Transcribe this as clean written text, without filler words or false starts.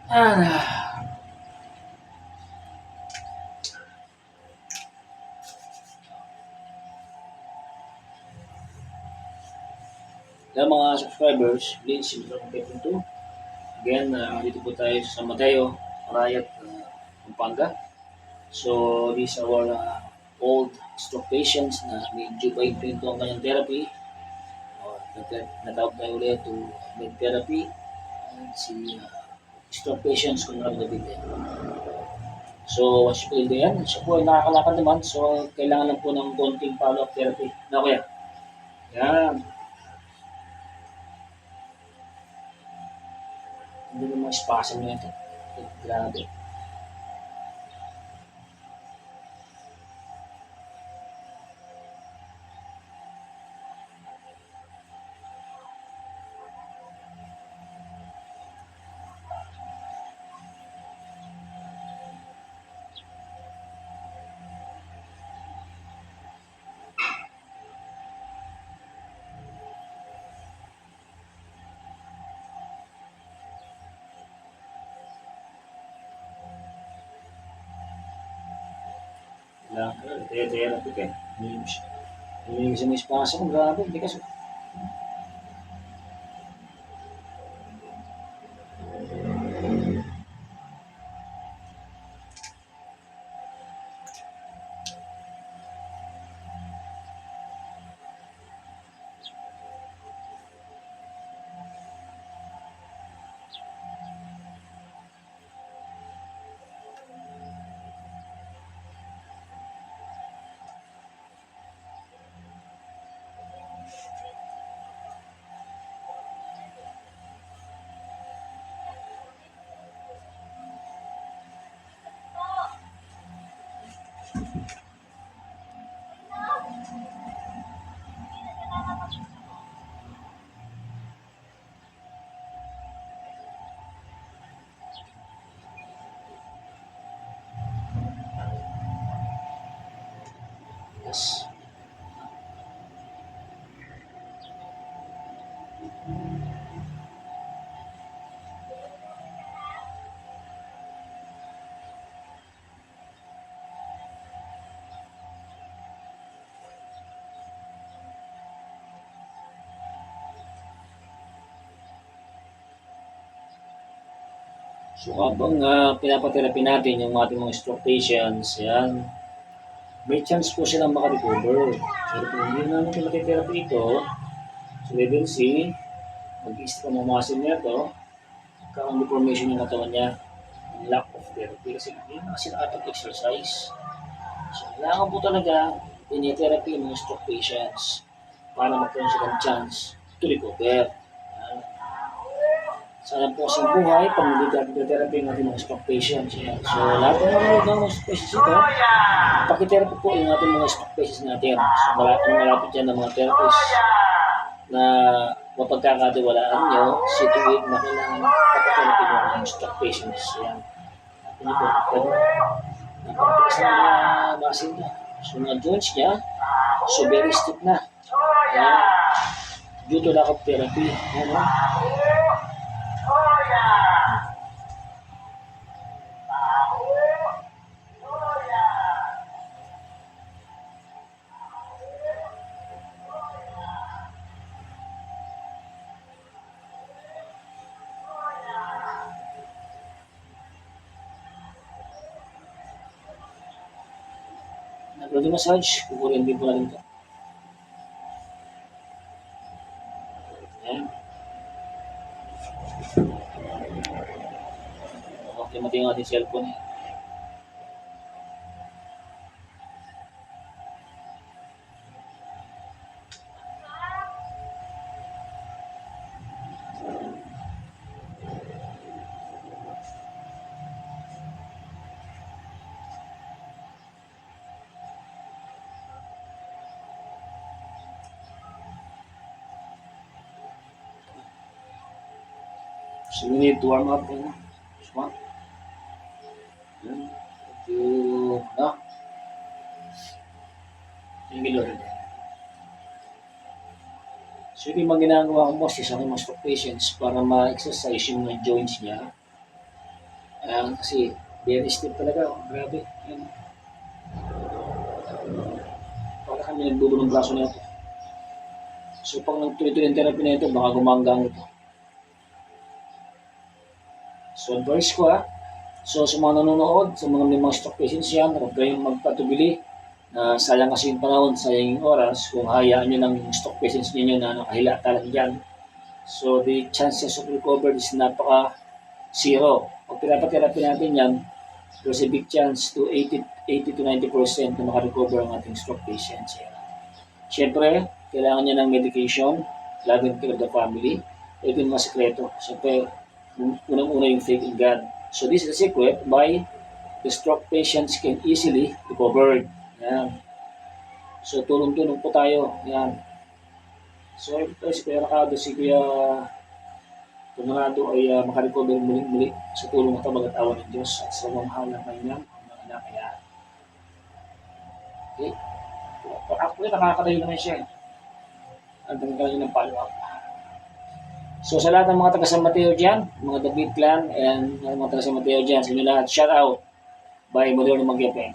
Ah, Hello mga subscribers, please welcome back to again. Dito po tayo sa San Mateo, Arayat, Pampanga. So, these are our old stroke patients na medyo pa ito ang kanyang therapy. Natawag tayo ulit to med therapy. And si stroke patients kung nagdabit yan. So, what's po yan? Siya po ay nakakalakad naman. So, kailangan lang po ng konting follow-up therapy. Na kuya? Yan. Hindi naman spasm nyo ito. Grabe. Therapy ka. Hindi siya may spasm. Grabe. Hindi kasi. Yes. So habang pinapatherapy natin yung ating mga stroke patients, yan, may chance po silang makarecover. Pero kung hindi namin pinatitherapy ito, so level C, mag-i-stick ang mga muscle niya ito, magkakaroon deformation yung katawan niya, lack of therapy kasi hindi na kasi nakapag-exercise. So kailangan po talaga pinitherapy yung mga stroke patients para magkaroon silang chance to recover. Yan. Sana po sa buhay, pag nag-therapy ng ating mga stroke patients. Yan. So, lahat ng mga stroke patients ito, pakitherapy po yung ating mga stroke patients natin. So, malapit yan ng mga therapists na mapagkakatiwalaan nyo, situate na kailangan pakitherapy ng mga stroke patients. Yan. Ano po, pwede. Napakatikas na mga muscle niya. So, mga joints niya, so very stiff na. Yan. Due to lack of therapy. Yan, no? Body massage, kukurin din po natin ito. Ayan. Okay, mati yung ating cellphone. So we need to warm up. Smart. Thank you, Lord. So yung mga ginagawa ko most is ang mga stroke patients para ma-exercise yung mga joints niya. Kasi very stiff talaga. Grabe. Ayan. Para kami nagbubo ng braso na ito. So pag nagtuloy-tuloy yung therapy na ito, baka gumanggang ito. So advice ko So sa mga nanonood, sa mga may mga stroke patients yan, huwag kayong magpatubili na sayang kasi yung panahon, sayang yung oras, kung hayaan nyo ng stroke patients ninyo na nakahila talaga dyan. So the chances of recovery is napaka zero. Pag pinapatherapy natin yan, there's a big chance to 80 to 90% na makarecover ang ating stroke patients. Yan. Siyempre, kailangan niya ng medication, laging care of the family. Ito yung mga sekreto. Siyempre, unang-una yung faith in God. So this is the secret why the stroke patients can easily recover. Yan. So tulong-tulong po tayo. Yan. So ito si Kuya Ricardo, si Kuya Tumarado ay makarecover muli-muli sa tulong at tabag at awa ng Diyos at sa mamahal ng kanyang mga anak. Kaya, okay. Actually, nakakatayo naman siya. Ang tagal ng follow-up. So sa lahat ng mga taga San Mateo dyan, mga David clan, and mga taga San Mateo dyan, sa inyo lahat, shout out by Moderno Magyapeng.